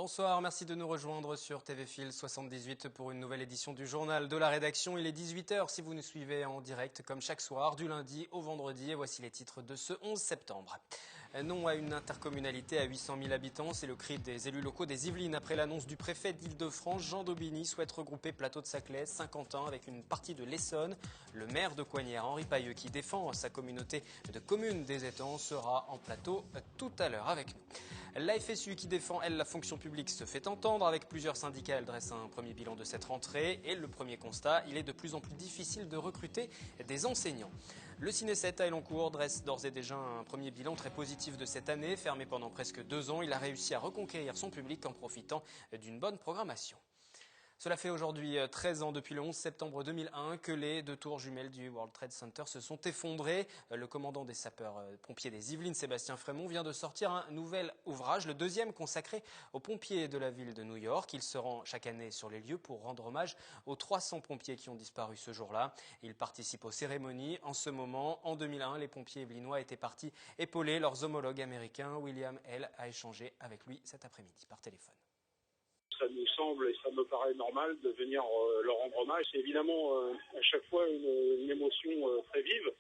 Bonsoir, merci de nous rejoindre sur TV Fil 78 pour une nouvelle édition du journal de la rédaction. Il est 18h si vous nous suivez en direct comme chaque soir du lundi au vendredi. Et voici les titres de ce 11 septembre. Non à une intercommunalité à 800 000 habitants, c'est le cri des élus locaux des Yvelines. Après l'annonce du préfet d'Île-de-France, Jean Daubigny souhaite regrouper Plateau de Saclay, Saint-Quentin avec une partie de l'Essonne. Le maire de Coignères, Henri Pailleux, qui défend sa communauté de communes des étangs, sera en plateau tout à l'heure avec nous. La FSU qui défend, elle, la fonction publique se fait entendre. Avec plusieurs syndicats, elle dresse un premier bilan de cette rentrée. Et le premier constat, il est de plus en plus difficile de recruter des enseignants. Le Ciné7 à Elancourt dresse d'ores et déjà un premier bilan très positif de cette année. Fermé pendant presque 2 ans, il a réussi à reconquérir son public en profitant d'une bonne programmation. Cela fait aujourd'hui 13 ans depuis le 11 septembre 2001 que les 2 tours jumelles du World Trade Center se sont effondrées. Le commandant des sapeurs-pompiers des Yvelines, Sébastien Frémont, vient de sortir un nouvel ouvrage, le deuxième consacré aux pompiers de la ville de New York. Il se rend chaque année sur les lieux pour rendre hommage aux 300 pompiers qui ont disparu ce jour-là. Il participe aux cérémonies. En ce moment, en 2001, les pompiers yvelinois étaient partis épauler leurs homologues américains. William L. a échangé avec lui cet après-midi par téléphone. Ça nous semble et ça me paraît normal de venir leur rendre hommage. C'est évidemment à chaque fois une émotion très vive.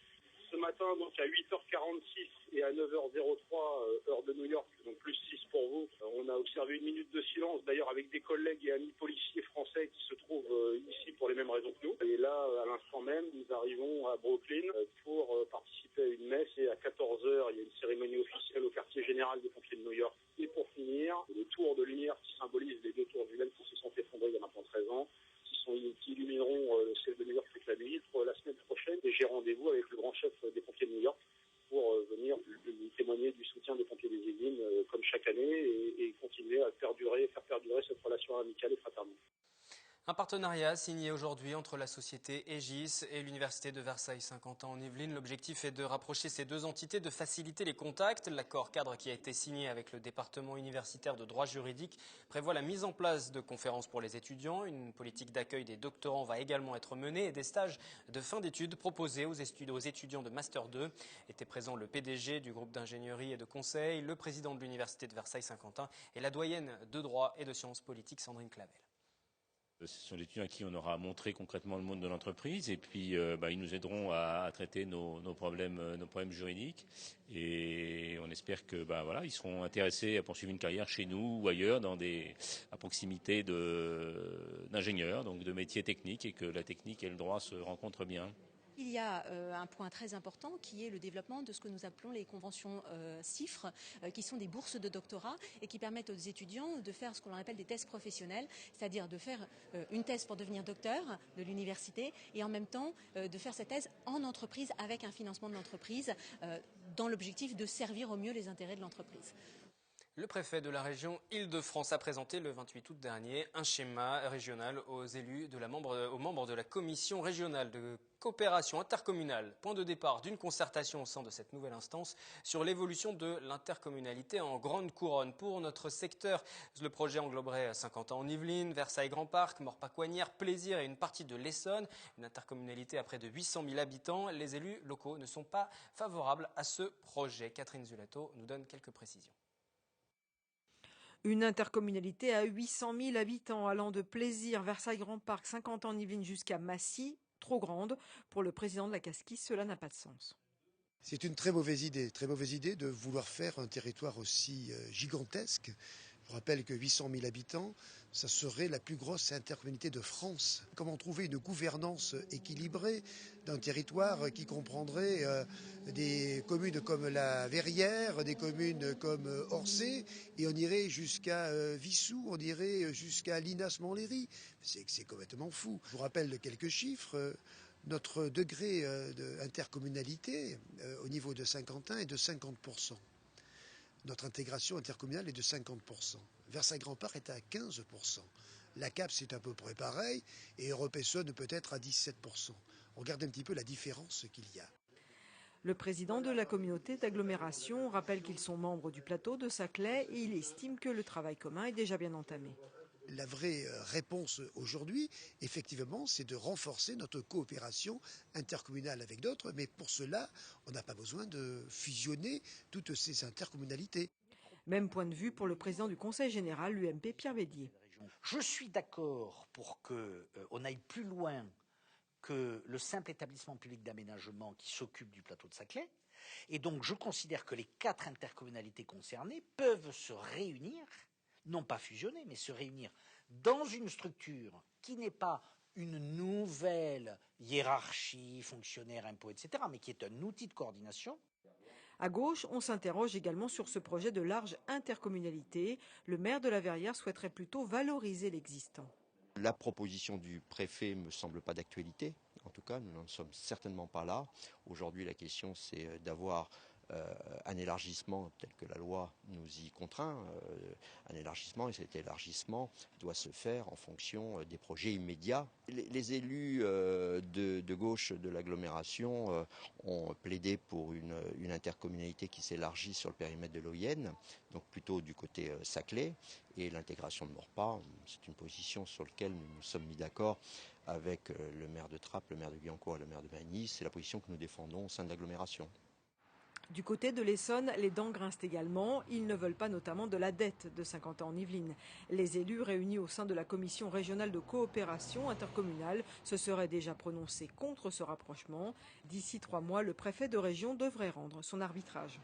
Ce matin, donc à 8h46 et à 9h03, heure de New York, donc plus 6 pour vous, on a observé une minute de silence, d'ailleurs avec des collègues et amis policiers français qui se trouvent ici pour les mêmes raisons que nous. Et là, à l'instant même, nous arrivons à Brooklyn pour participer à une messe. Et à 14h, il y a une cérémonie officielle au quartier général des pompiers de New York. Et pour finir, le tour de lumière qui symbolise les 2 tours jumelles qui se sont effondrées il y a maintenant 13 ans, qui illumineront le ciel de New York toute la nuit la semaine prochaine. Et j'ai rendez-vous avec le grand chef des pompiers de New York pour venir témoigner du soutien des pompiers des Yvelines comme chaque année et continuer à faire perdurer cette relation amicale et fraternelle. Un partenariat signé aujourd'hui entre la société Aegis et l'université de Versailles-Saint-Quentin en Yvelines. L'objectif est de rapprocher ces deux entités, de faciliter les contacts. L'accord cadre qui a été signé avec le département universitaire de droit juridique prévoit la mise en place de conférences pour les étudiants. Une politique d'accueil des doctorants va également être menée et des stages de fin d'études proposés aux étudiants de Master 2. Était présent le PDG du groupe d'ingénierie et de conseil, le président de l'université de Versailles-Saint-Quentin et la doyenne de droit et de sciences politiques Sandrine Clavel. Ce sont les étudiants à qui on aura montré concrètement le monde de l'entreprise et puis ils nous aideront à traiter nos problèmes juridiques et on espère que ils seront intéressés à poursuivre une carrière chez nous ou ailleurs à proximité d'ingénieurs, donc de métiers techniques et que la technique et le droit se rencontrent bien. Il y a un point très important qui est le développement de ce que nous appelons les conventions CIFRE, qui sont des bourses de doctorat et qui permettent aux étudiants de faire ce qu'on appelle des thèses professionnelles, c'est-à-dire de faire une thèse pour devenir docteur de l'université et en même temps de faire cette thèse en entreprise avec un financement de l'entreprise dans l'objectif de servir au mieux les intérêts de l'entreprise. Le préfet de la région Île-de-France a présenté le 28 août dernier un schéma régional aux membres de la commission régionale de coopération intercommunale. Point de départ d'une concertation au sein de cette nouvelle instance sur l'évolution de l'intercommunalité en Grande Couronne. Pour notre secteur, le projet engloberait Saint-Quentin en Yvelines, Versailles-Grand Parc, Morpa-Coignères, Plaisir et une partie de l'Essonne. Une intercommunalité à près de 800 000 habitants. Les élus locaux ne sont pas favorables à ce projet. Catherine Zulato nous donne quelques précisions. Une intercommunalité à 800 000 habitants allant de Plaisir, Versailles-Grand Parc, Saint-Quentin-en-Yvelines jusqu'à Massy, trop grande. Pour le président de la Casquisse, cela n'a pas de sens. C'est une très mauvaise idée de vouloir faire un territoire aussi gigantesque. Je rappelle que 800 000 habitants, ça serait la plus grosse intercommunalité de France. Comment trouver une gouvernance équilibrée d'un territoire qui comprendrait des communes comme la Verrière, des communes comme Orsay, et on irait jusqu'à Vissou, on irait jusqu'à Linas-Montlhéry. C'est complètement fou. Je vous rappelle quelques chiffres. Notre degré d'intercommunalité au niveau de Saint-Quentin est de 50%. Notre intégration intercommunale est de 50%. Versailles-Grand Parc est à 15%. La CAP, c'est à peu près pareil. Et Europe-Essonne peut-être à 17%. On regarde un petit peu la différence qu'il y a. Le président de la communauté d'agglomération rappelle qu'ils sont membres du plateau de Saclay et il estime que le travail commun est déjà bien entamé. La vraie réponse aujourd'hui, effectivement, c'est de renforcer notre coopération intercommunale avec d'autres. Mais pour cela, on n'a pas besoin de fusionner toutes ces intercommunalités. Même point de vue pour le président du Conseil général, l'UMP Pierre Bédier. Je suis d'accord pour qu'on aille plus loin que le simple établissement public d'aménagement qui s'occupe du plateau de Saclay. Et donc je considère que les 4 intercommunalités concernées peuvent se réunir, non pas fusionner, mais se réunir dans une structure qui n'est pas une nouvelle hiérarchie, fonctionnaire, impôts, etc., mais qui est un outil de coordination. À gauche, on s'interroge également sur ce projet de large intercommunalité. Le maire de la Verrière souhaiterait plutôt valoriser l'existant. La proposition du préfet ne me semble pas d'actualité. En tout cas, nous n'en sommes certainement pas là. Aujourd'hui, la question, c'est d'avoir un élargissement tel que la loi nous y contraint, un élargissement, et cet élargissement doit se faire en fonction des projets immédiats. Les élus de gauche de l'agglomération ont plaidé pour une intercommunalité qui s'élargit sur le périmètre de l'Oyenne, donc plutôt du côté Saclay, et l'intégration de Maurepas, c'est une position sur laquelle nous nous sommes mis d'accord avec le maire de Trappes, le maire de Guyancourt et le maire de Magny. C'est la position que nous défendons au sein de l'agglomération. Du côté de l'Essonne, les dents grincent également. Ils ne veulent pas notamment de la dette de 50 ans en Yvelines. Les élus réunis au sein de la commission régionale de coopération intercommunale se seraient déjà prononcés contre ce rapprochement. D'ici 3 mois, le préfet de région devrait rendre son arbitrage.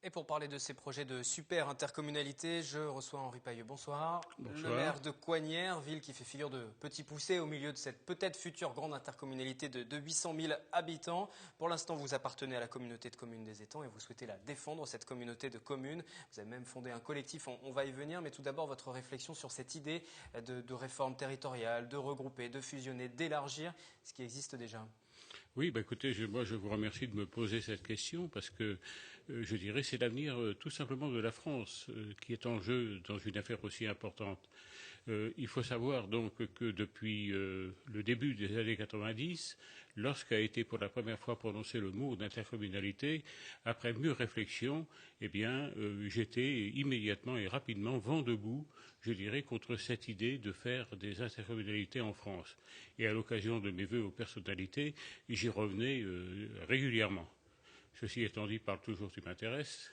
Et pour parler de ces projets de super intercommunalité, je reçois Henri Pailleux. Bonsoir. Bonsoir. Le maire de Coignières, ville qui fait figure de petit poucet au milieu de cette peut-être future grande intercommunalité de 800 000 habitants. Pour l'instant, vous appartenez à la communauté de communes des Étangs et vous souhaitez la défendre, cette communauté de communes. Vous avez même fondé un collectif, on va y venir. Mais tout d'abord, votre réflexion sur cette idée de réforme territoriale, de regrouper, de fusionner, d'élargir ce qui existe déjà. Oui, écoutez, moi je vous remercie de me poser cette question parce que je dirais c'est l'avenir tout simplement de la France qui est en jeu dans une affaire aussi importante. Il faut savoir donc que depuis le début des années 90, lorsqu'a été pour la première fois prononcé le mot d'intercommunalité, après mûre réflexion, j'étais immédiatement et rapidement vent debout, je dirais, contre cette idée de faire des intercommunalités en France. Et à l'occasion de mes vœux aux personnalités, j'y revenais régulièrement. Ceci étant dit, parle toujours, tu m'intéresses.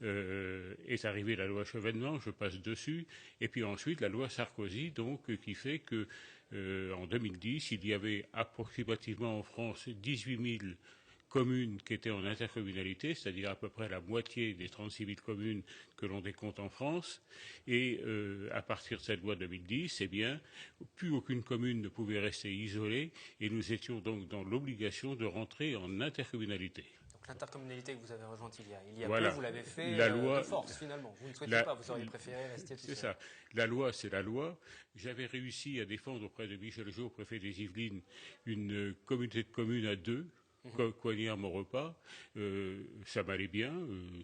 Est arrivée la loi Chevènement, je passe dessus, et puis ensuite la loi Sarkozy, donc qui fait que en 2010, il y avait approximativement en France 18 000 communes qui étaient en intercommunalité, c'est-à-dire à peu près la moitié des 36 000 communes que l'on décompte en France. Et à partir de cette loi 2010, plus aucune commune ne pouvait rester isolée, et nous étions donc dans l'obligation de rentrer en intercommunalité. L'intercommunalité que vous avez rejointe il y a voilà. peu, vous l'avez fait de force finalement. Vous ne souhaitez pas, vous auriez préféré rester tout seul. C'est ça. La loi, c'est la loi. J'avais réussi à défendre auprès de Michel Jaud, préfet des Yvelines, une communauté de communes à 2. Coignières, Maurepas, ça m'allait bien,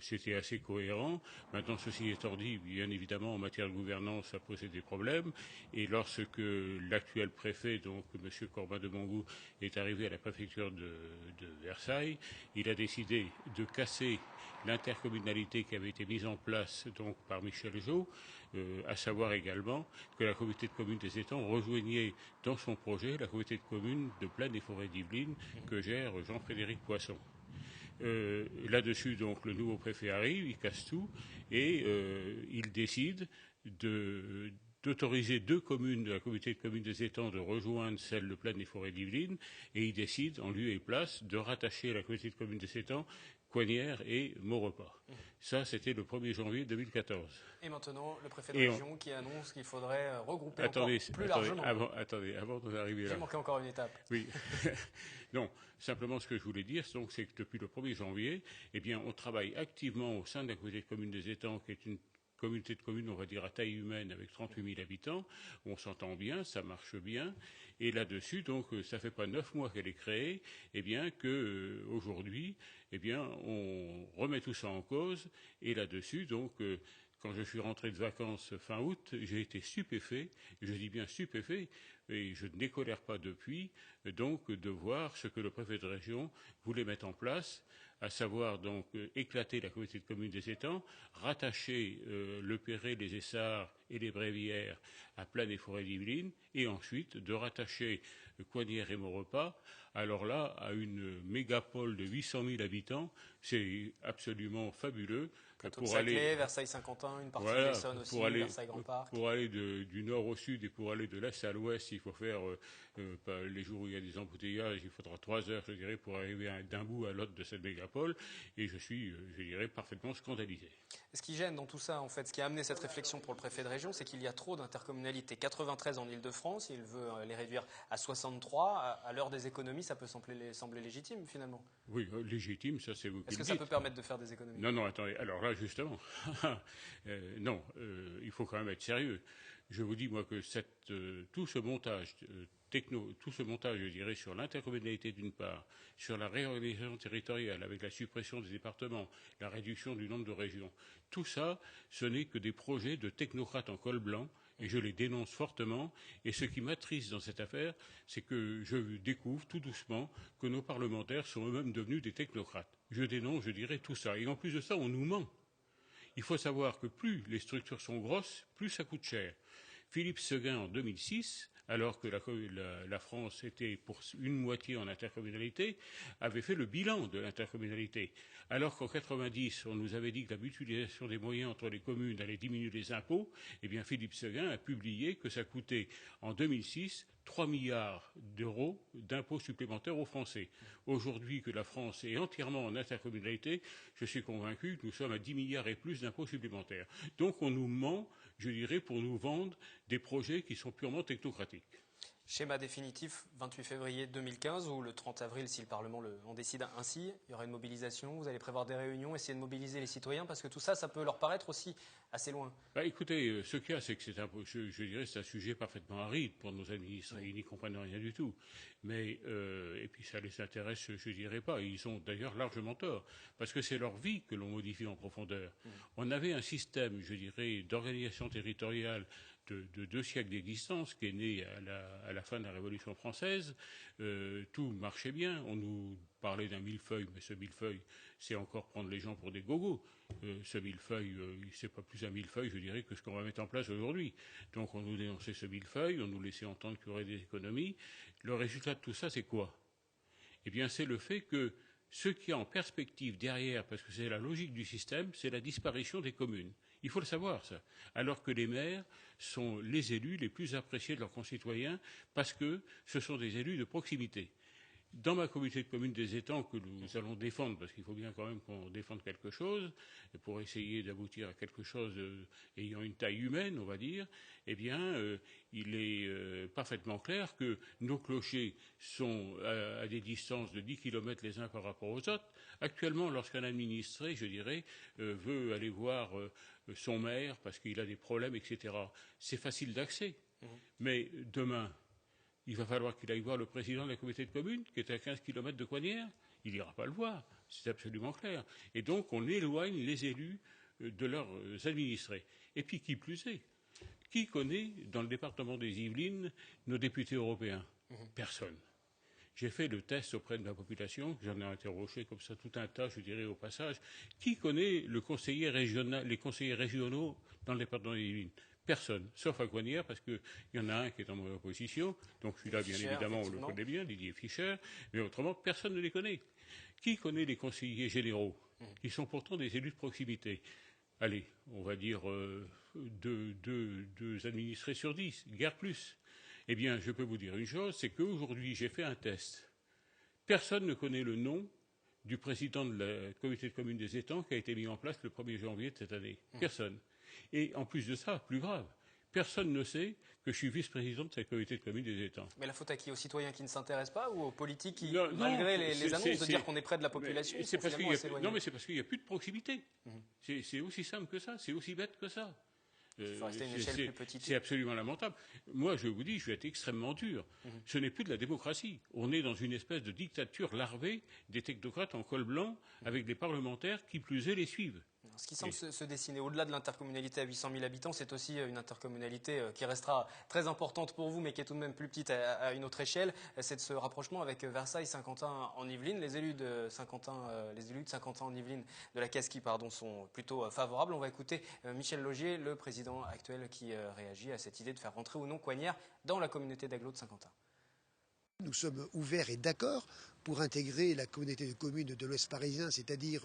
c'était assez cohérent. Maintenant, ceci étant dit, bien évidemment, en matière de gouvernance, ça posait des problèmes. Et lorsque l'actuel préfet, donc M. Corbin de Montgou, est arrivé à la préfecture de Versailles, il a décidé de casser l'intercommunalité qui avait été mise en place donc par Michel Jaud, à savoir également que la communauté de communes des Étangs rejoignait dans son projet la communauté de communes de Plaine et Forêt d'Yvelines que gère Jean-Frédéric Poisson. Là-dessus, donc, le nouveau préfet arrive, il casse tout, et il décide d'autoriser 2 communes de la communauté de communes des Étangs de rejoindre celle de Plaine et Forêt d'Yvelines, et il décide, en lieu et place, de rattacher la communauté de communes des Étangs Coignières et Maurepas. Ça, c'était le 1er janvier 2014. Et maintenant, le préfet de région qui annonce qu'il faudrait regrouper encore plus largement. Avant d'en arriver là. J'ai manqué encore une étape. Oui. Non, simplement ce que je voulais dire, donc, c'est que depuis le 1er janvier, on travaille activement au sein de la communauté de communes des Étangs, qui est une communauté de communes, on va dire, à taille humaine, avec 38 000 habitants. On s'entend bien, ça marche bien. Et là-dessus, donc, ça fait pas 9 mois qu'elle est créée, aujourd'hui, on remet tout ça en cause. Et là-dessus, donc, quand je suis rentré de vacances fin août, j'ai été stupéfait, je dis bien stupéfait, et je ne décolère pas depuis, donc de voir ce que le préfet de région voulait mettre en place, à savoir donc éclater la communauté de communes des étangs, rattacher le Perret, les Essarts et les Bréviaires à Plaine et Forêt d'Yvelines, et ensuite de rattacher Coignières et Maurepas, alors là, à une mégapole de 800 000 habitants, c'est absolument fabuleux. Saclay, Versailles-Saint-Quentin, une partie de l'Essonne aussi, Versailles-Grand-Parc. Pour aller du nord au sud et pour aller de l'est à l'ouest, il faut faire, les jours où il y a des embouteillages, il faudra 3 heures, je dirais, pour arriver d'un bout à l'autre de cette mégapole. Et je suis, je dirais, parfaitement scandalisé. Ce qui gêne dans tout ça, en fait, ce qui a amené cette réflexion pour le préfet de région, c'est qu'il y a trop d'intercommunalités. 93 en Ile-de-France, il veut les réduire à 63. À l'heure des économies, ça peut sembler légitime, finalement. Oui, légitime, ça c'est vous qui le dites. Est-ce que ça peut permettre de faire des économies? Non, attendez, alors là, justement, non, il faut quand même être sérieux. Je vous dis, moi, que tout ce montage je dirais, sur l'intercommunalité d'une part, sur la réorganisation territoriale avec la suppression des départements, la réduction du nombre de régions, tout ça, ce n'est que des projets de technocrates en col blanc, et je les dénonce fortement. Et ce qui m'attriste dans cette affaire, c'est que je découvre tout doucement que nos parlementaires sont eux-mêmes devenus des technocrates. Je dénonce, je dirais, tout ça. Et en plus de ça, on nous ment. Il faut savoir que plus les structures sont grosses, plus ça coûte cher. Philippe Séguin, en 2006, alors que la France était pour une moitié en intercommunalité, avait fait le bilan de l'intercommunalité. Alors qu'en 90, on nous avait dit que la mutualisation des moyens entre les communes allait diminuer les impôts, eh bien Philippe Séguin a publié que ça coûtait en 2006 3 milliards d'euros d'impôts supplémentaires aux Français. Aujourd'hui que la France est entièrement en intercommunalité, je suis convaincu que nous sommes à 10 milliards et plus d'impôts supplémentaires. Donc on nous ment, je dirais, pour nous vendre des projets qui sont purement technocratiques. Schéma définitif 28 février 2015 ou le 30 avril si le Parlement en décide ainsi. Il y aura une mobilisation, vous allez prévoir des réunions, essayer de mobiliser les citoyens parce que tout ça, ça peut leur paraître aussi assez loin. Écoutez, ce qu'il y a, c'est que je dirais, c'est un sujet parfaitement aride pour nos administrés. Ils n'y comprennent rien du tout. Mais, et puis ça les intéresse, je dirais pas. Ils ont d'ailleurs largement tort. Parce que c'est leur vie que l'on modifie en profondeur. On avait un système, je dirais, d'organisation territoriale de 2 siècles d'existence qui est né à la fin de la Révolution française. Tout marchait bien. On nous parlait d'un millefeuille, mais ce millefeuille, c'est encore prendre les gens pour des gogos. Ce millefeuille, c'est pas plus un millefeuille, je dirais, que ce qu'on va mettre en place aujourd'hui. Donc on nous dénonçait ce millefeuille, on nous laissait entendre qu'il y aurait des économies. Le résultat de tout ça, c'est quoi? Eh bien, c'est le fait que ce qui est en perspective derrière, parce que c'est la logique du système, c'est la disparition des communes. Il faut le savoir, ça. Alors que les maires sont les élus les plus appréciés de leurs concitoyens parce que ce sont des élus de proximité. Dans ma communauté de communes des étangs que nous allons défendre, parce qu'il faut bien quand même qu'on défende quelque chose, pour essayer d'aboutir à quelque chose ayant une taille humaine, on va dire, eh bien, il est parfaitement clair que nos clochers sont à des distances de 10 km les uns par rapport aux autres. Actuellement, lorsqu'un administré, je dirais, veut aller voir son maire parce qu'il a des problèmes, etc., c'est facile d'accès. Mais demain, il va falloir qu'il aille voir le président de la communauté de communes, qui est à 15 km de Coignières. Il n'ira pas le voir, c'est absolument clair. Et donc, on éloigne les élus de leurs administrés. Et puis, qui plus est, qui connaît, dans le département des Yvelines, nos députés européens? Personne. J'ai fait le test auprès de ma population, j'en ai interrogé comme ça tout un tas, je dirais au passage. Qui connaît les conseillers régionaux dans le département des Yvelines? Personne, sauf à Coignières, parce qu'il y en a un qui est en opposition, donc celui-là, bien évidemment, on le connaît bien, Didier Fischer, mais autrement, personne ne les connaît. Qui connaît les conseillers généraux, qui sont pourtant des élus de proximité? Allez, on va dire 2 administrés sur 10, guère plus. Eh bien, je peux vous dire une chose, c'est qu'aujourd'hui, j'ai fait un test. Personne ne connaît le nom du président de la communauté de communes des étangs qui a été mis en place le 1er janvier de cette année. Personne. Et en plus de ça, plus grave, personne ne sait que je suis vice-président de cette communauté de communes des étangs. Mais la faute à qui? Aux citoyens qui ne s'intéressent pas ou aux politiques qui, malgré les annonces de dire qu'on est près de la population, c'est parce qu'il non, mais c'est parce qu'il n'y a plus de proximité. C'est aussi simple que ça, c'est aussi bête que ça. C'est absolument lamentable. Moi, je vous dis, je vais être extrêmement dur. Ce n'est plus de la démocratie. On est dans une espèce de dictature larvée des technocrates en col blanc avec des parlementaires qui plus est les suivent. Ce qui semble se dessiner au-delà de l'intercommunalité à 800 000 habitants, c'est aussi une intercommunalité qui restera très importante pour vous, mais qui est tout de même plus petite à une autre échelle. C'est de ce rapprochement avec Versailles, Saint-Quentin en Yvelines. Les élus de Saint-Quentin en Yvelines de la Casquie, sont plutôt favorables. On va écouter Michel Laugier, le président actuel, qui réagit à cette idée de faire rentrer ou non Coignères dans la communauté d'agglo de Saint-Quentin. Nous sommes ouverts et d'accord pour intégrer la communauté de communes de l'Ouest parisien, c'est-à-dire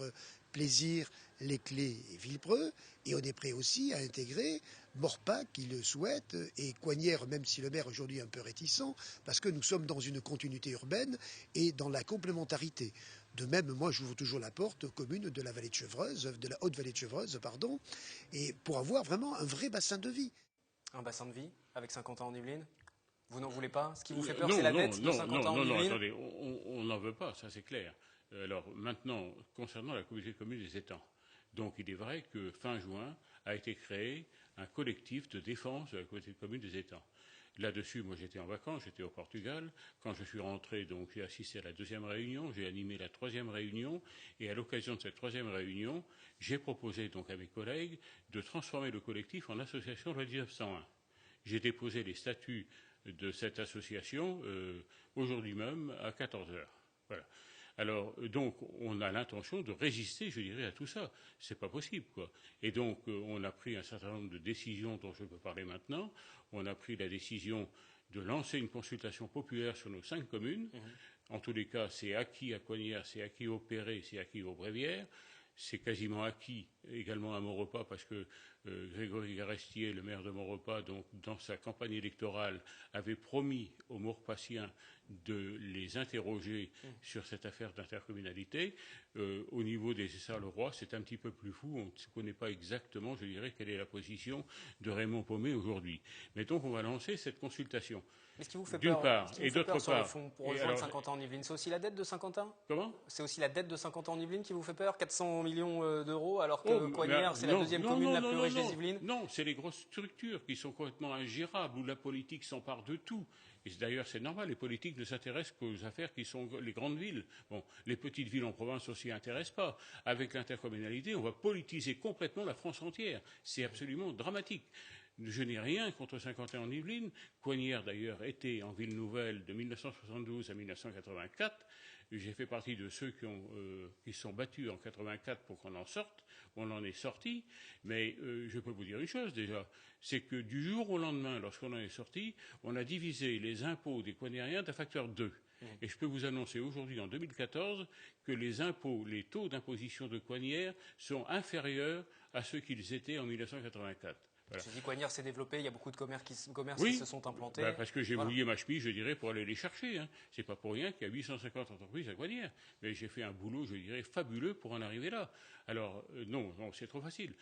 Plaisir, Les Clés et Villepreux. Et on est prêt aussi à intégrer Maurepas, qui le souhaite, et Coignères, même si le maire aujourd'hui est un peu réticent, parce que nous sommes dans une continuité urbaine et dans la complémentarité. De même, moi, j'ouvre toujours la porte aux communes de la vallée de Chevreuse, de la haute vallée de Chevreuse, et pour avoir vraiment un vrai bassin de vie. Un bassin de vie avec Saint-Quentin en Yvelines ? Vous n'en voulez pas? Ce qui vous fait peur, c'est la dette de Saint-Quentin en Yvelines? Non, attendez, on n'en veut pas, ça c'est clair. Alors maintenant, concernant la communauté de communes des étangs, donc il est vrai que fin juin a été créé un collectif de défense de la communauté de communes des étangs. Là-dessus, moi j'étais en vacances, j'étais au Portugal. Quand je suis rentré, donc j'ai assisté à la 2e réunion, j'ai animé la 3e réunion, et à l'occasion de cette 3e réunion, j'ai proposé donc à mes collègues de transformer le collectif en association loi 1901. J'ai déposé les statuts de cette association aujourd'hui même à 14h. Voilà. Alors, donc, on a l'intention de résister, je dirais, à tout ça. C'est pas possible, quoi. Et donc, on a pris un certain nombre de décisions dont je peux parler maintenant. On a pris la décision de lancer une consultation populaire sur nos 5 communes. En tous les cas, c'est acquis à Coignères, c'est acquis au Perret, c'est acquis aux Brévières. C'est quasiment acquis également à Maurepas parce que Grégory Garestier, le maire de Maurepas, donc, dans sa campagne électorale, avait promis aux Maurepassiens de les interroger sur cette affaire d'intercommunalité. Au niveau des Essarts-le-Roi, c'est un petit peu plus fou. On ne connaît pas exactement, je dirais, quelle est la position de Raymond Paumet aujourd'hui. Mais donc, on va lancer cette consultation. Est-ce qui vous fait d'une peur, part, et d'autre sur le part, fond pour rejoindre Saint-Quentin en Yvelines? C'est aussi la dette de Saint-Quentin? Comment? C'est aussi la dette de Saint-Quentin en Yvelines qui vous fait peur? 400 millions d'euros, alors que Coignères, c'est la deuxième commune la plus riche des Yvelines? Non, c'est les grosses structures qui sont complètement ingérables, où la politique s'empare de tout. Et d'ailleurs, c'est normal, les politiques ne s'intéressent qu'aux affaires qui sont les grandes villes. Bon, les petites villes en province aussi n'intéressent pas. Avec l'intercommunalité, on va politiser complètement la France entière. C'est absolument dramatique. Je n'ai rien contre Saint-Quentin en Yvelines. Coignères, d'ailleurs, était en ville nouvelle de 1972 à 1984. J'ai fait partie de ceux qui sont battus en 84 pour qu'on en sorte. On en est sorti. Mais je peux vous dire une chose déjà, c'est que du jour au lendemain, lorsqu'on en est sorti, on a divisé les impôts des Coignériens d'un facteur 2. Et je peux vous annoncer aujourd'hui, en 2014, que les taux d'imposition de Coignères sont inférieurs à ceux qu'ils étaient en 1984. Voilà. J'ai dit Coignères s'est développé, il y a beaucoup de commerces qui se sont implantés. Parce que j'ai mouillé ma chemise, je dirais, pour aller les chercher. Hein. C'est pas pour rien qu'il y a 850 entreprises à Coignères. Mais j'ai fait un boulot, je dirais, fabuleux pour en arriver là. Alors, non, c'est trop facile.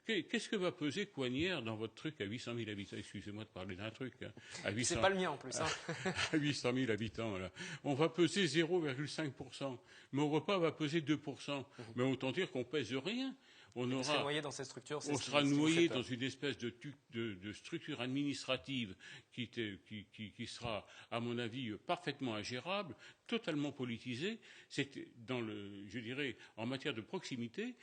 Qu'est-ce que va peser Coignères dans votre truc à 800 000 habitants? Excusez-moi de parler d'un truc. Hein. C'est pas le mien en plus. Hein. À 800 000 habitants, là. On va peser 0,5%. Maurepas va peser 2%. Mais autant dire qu'on pèse rien. On sera noyé dans cette structure. On sera noyé dans une espèce de structure administrative qui sera, à mon avis, parfaitement ingérable, totalement politisée. Je dirais, en matière de proximité,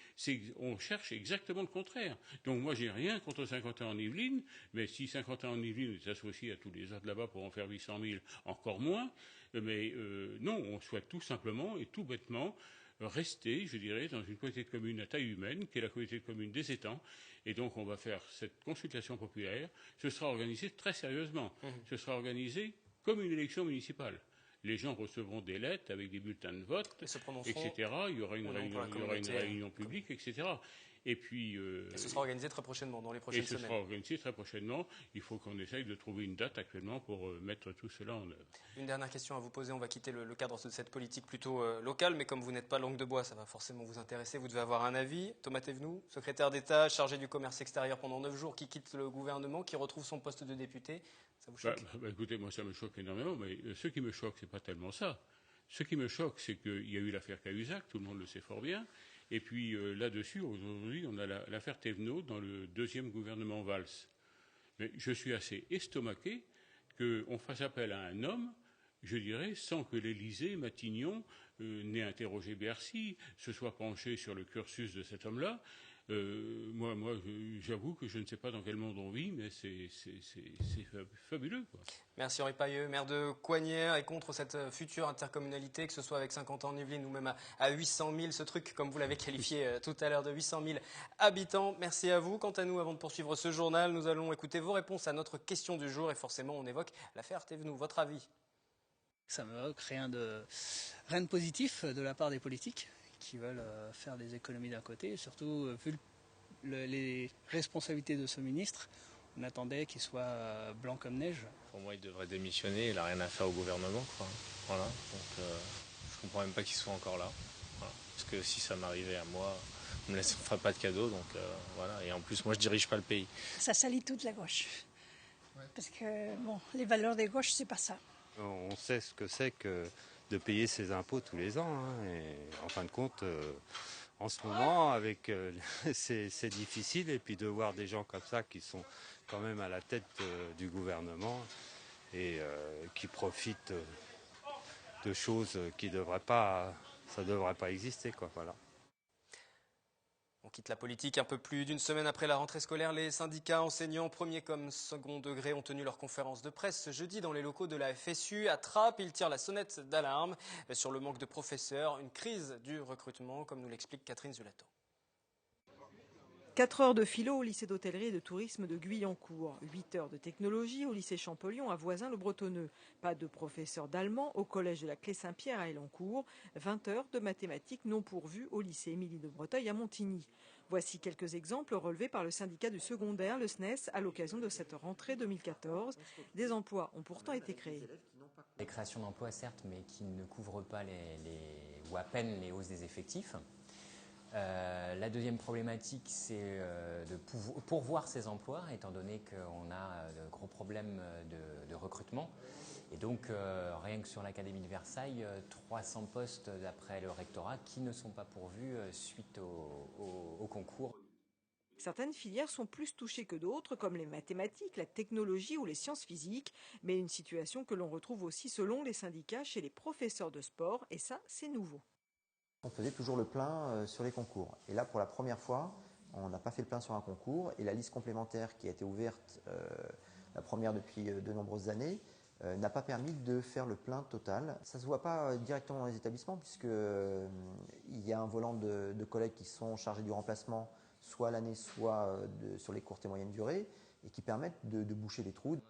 on cherche exactement le contraire. Donc moi, j'ai rien contre Saint-Quentin en Yvelines, mais si Saint-Quentin en Yvelines est associé à tous les autres là-bas pour en faire 800 000, encore moins. Mais non, on souhaite tout simplement et tout bêtement rester, je dirais, dans une communauté de communes à taille humaine, qui est la communauté de communes des étangs. Et donc, on va faire cette consultation populaire. Ce sera organisé très sérieusement. Ce sera organisé comme une élection municipale. Les gens recevront des lettres avec des bulletins de vote, etc. Il y aura une réunion publique, etc. Et puis, et ce sera organisé très prochainement, dans les prochaines semaines. Ce sera organisé très prochainement. Il faut qu'on essaye de trouver une date actuellement pour mettre tout cela en œuvre. Une dernière question à vous poser. On va quitter le cadre de cette politique plutôt locale, mais comme vous n'êtes pas langue de bois, ça va forcément vous intéresser. Vous devez avoir un avis. Thomas Thévenoud, secrétaire d'État, chargé du commerce extérieur pendant 9 jours, qui quitte le gouvernement, qui retrouve son poste de député. Ça vous choque? Écoutez, moi ça me choque énormément, mais ce qui me choque, c'est pas tellement ça. Ce qui me choque, c'est qu'il y a eu l'affaire Cahuzac, tout le monde le sait fort bien. Et puis là-dessus, aujourd'hui, on a l'affaire Thévenot dans le 2e gouvernement Valls. Mais je suis assez estomaqué qu'on fasse appel à un homme, je dirais, sans que l'Élysée, Matignon, n'ait interrogé Bercy, se soit penché sur le cursus de cet homme-là. Moi, j'avoue que je ne sais pas dans quel monde on vit, mais c'est fabuleux, quoi. Merci Henri Pailleux, maire de Coignères, et contre cette future intercommunalité, que ce soit avec 50 ans en Yvelines ou même à 800 000, ce truc, comme vous l'avez qualifié tout à l'heure, de 800 000 habitants. Merci à vous. Quant à nous, avant de poursuivre ce journal, nous allons écouter vos réponses à notre question du jour, et forcément on évoque l'affaire Thévenoud. Votre avis? Ça m'évoque rien de positif de la part des politiques qui veulent faire des économies d'un côté, et surtout vu les responsabilités de ce ministre, on attendait qu'il soit blanc comme neige. Pour moi, il devrait démissionner, il n'a rien à faire au gouvernement, quoi. Voilà. Donc, je comprends même pas qu'il soit encore là. Voilà. Parce que si ça m'arrivait à moi, on me fera pas de cadeau, donc voilà. Et en plus, moi, je dirige pas le pays. Ça salit toute la gauche. Ouais. Parce que, bon, les valeurs des gauches, c'est pas ça. On sait ce que c'est que de payer ses impôts tous les ans, hein, et en fin de compte, en ce moment, avec c'est difficile, et puis de voir des gens comme ça qui sont quand même à la tête du gouvernement et qui profitent de choses qui devraient pas exister, quoi. Voilà. On quitte la politique. Un peu plus d'une semaine après la rentrée scolaire, les syndicats enseignants, premier comme second degré, ont tenu leur conférence de presse ce jeudi dans les locaux de la FSU. À Trappes, ils tirent la sonnette d'alarme sur le manque de professeurs, une crise du recrutement, comme nous l'explique Catherine Zulato. 4 heures de philo au lycée d'hôtellerie et de tourisme de Guyancourt, 8 heures de technologie au lycée Champollion à Voisins-le-Bretonneux, pas de professeur d'allemand au collège de la Clé-Saint-Pierre à Elancourt, 20 heures de mathématiques non pourvues au lycée Émilie de Breteuil à Montigny. Voici quelques exemples relevés par le syndicat du secondaire, le SNES, à l'occasion de cette rentrée 2014. Des emplois ont pourtant été créés. Des créations d'emplois, certes, mais qui ne couvrent pas ou à peine les hausses des effectifs. La deuxième problématique, c'est de pourvoir ces emplois, étant donné qu'on a de gros problèmes de recrutement. Et donc, rien que sur l'Académie de Versailles, 300 postes d'après le rectorat qui ne sont pas pourvus suite au concours. Certaines filières sont plus touchées que d'autres, comme les mathématiques, la technologie ou les sciences physiques, mais une situation que l'on retrouve aussi selon les syndicats chez les professeurs de sport, et ça, c'est nouveau. On faisait toujours le plein sur les concours. Et là, pour la première fois, on n'a pas fait le plein sur un concours. Et la liste complémentaire qui a été ouverte, la première depuis de nombreuses années, n'a pas permis de faire le plein total. Ça ne se voit pas directement dans les établissements, puisqu'il y a un volant de collègues qui sont chargés du remplacement, soit à l'année, soit sur les courtes et moyennes durées, et qui permettent de boucher les trous.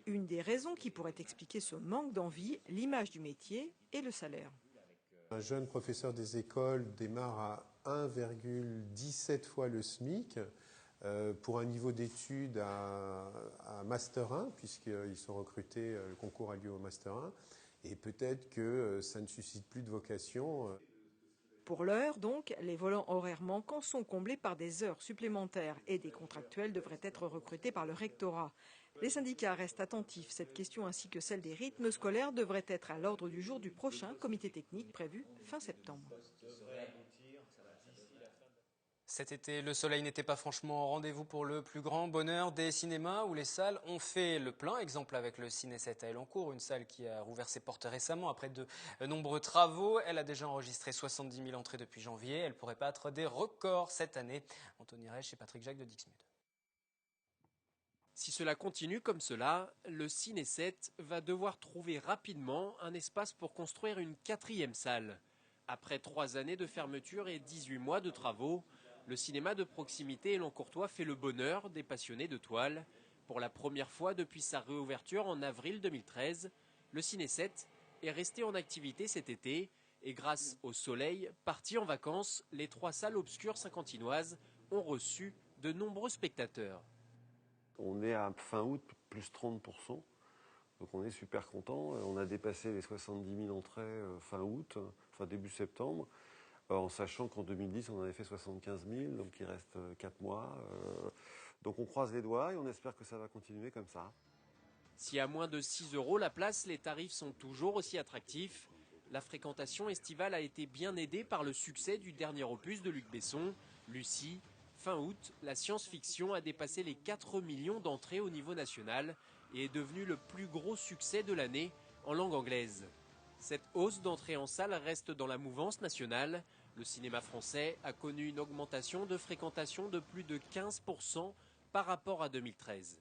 Une des raisons qui pourrait expliquer ce manque d'envie, l'image du métier et le salaire. Un jeune professeur des écoles démarre à 1,17 fois le SMIC pour un niveau d'études à Master 1, puisqu'ils sont recrutés, le concours a lieu au Master 1, et peut-être que ça ne suscite plus de vocation. Pour l'heure, donc, les volants horaires manquants sont comblés par des heures supplémentaires et des contractuels devraient être recrutés par le rectorat. Les syndicats restent attentifs. Cette question ainsi que celle des rythmes scolaires devrait être à l'ordre du jour du prochain comité technique prévu fin septembre. Cet été, le soleil n'était pas franchement au rendez-vous pour le plus grand bonheur des cinémas où les salles ont fait le plein. Exemple avec le Ciné 7 à Elancourt, une salle qui a rouvert ses portes récemment après de nombreux travaux. Elle a déjà enregistré 70 000 entrées depuis janvier. Elle pourrait battre des records cette année. Anthony Reich et Patrick Jacques de Dixmude. Si cela continue comme cela, le Ciné 7 va devoir trouver rapidement un espace pour construire une 4e salle. Après 3 années de fermeture et 18 mois de travaux, le cinéma de proximité Elancourtois fait le bonheur des passionnés de toile. Pour la première fois depuis sa réouverture en avril 2013, le Ciné 7 est resté en activité cet été et grâce au soleil, partis en vacances, les 3 salles obscures saint-quentinoises ont reçu de nombreux spectateurs. On est à fin août, plus 30%, donc on est super content. On a dépassé les 70 000 entrées fin août, enfin début septembre, en sachant qu'en 2010 on en avait fait 75 000, donc il reste 4 mois. Donc on croise les doigts et on espère que ça va continuer comme ça. Si à moins de 6 € la place, les tarifs sont toujours aussi attractifs. La fréquentation estivale a été bien aidée par le succès du dernier opus de Luc Besson, Lucie. Fin août, la science-fiction a dépassé les 4 millions d'entrées au niveau national et est devenu le plus gros succès de l'année en langue anglaise. Cette hausse d'entrée en salle reste dans la mouvance nationale. Le cinéma français a connu une augmentation de fréquentation de plus de 15% par rapport à 2013.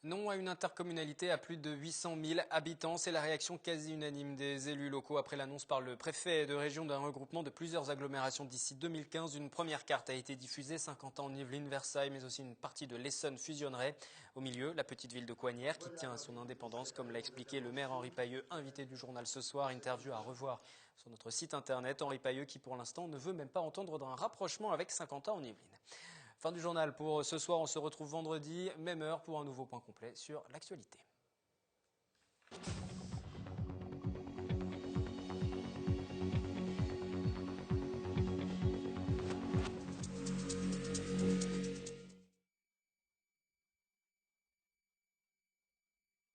Non à une intercommunalité à plus de 800 000 habitants. C'est la réaction quasi unanime des élus locaux après l'annonce par le préfet de région d'un regroupement de plusieurs agglomérations d'ici 2015. Une première carte a été diffusée. Saint-Quentin, Yvelines, Versailles, mais aussi une partie de l'Essonne fusionnerait. Au milieu, la petite ville de Coignières qui tient à son indépendance, comme l'a expliqué le maire Henri Pailleux, invité du journal ce soir. Interview à revoir sur notre site internet. Henri Pailleux qui pour l'instant ne veut même pas entendre d'un rapprochement avec Saint-Quentin en Yvelines. Fin du journal pour ce soir, on se retrouve vendredi, même heure pour un nouveau point complet sur l'actualité.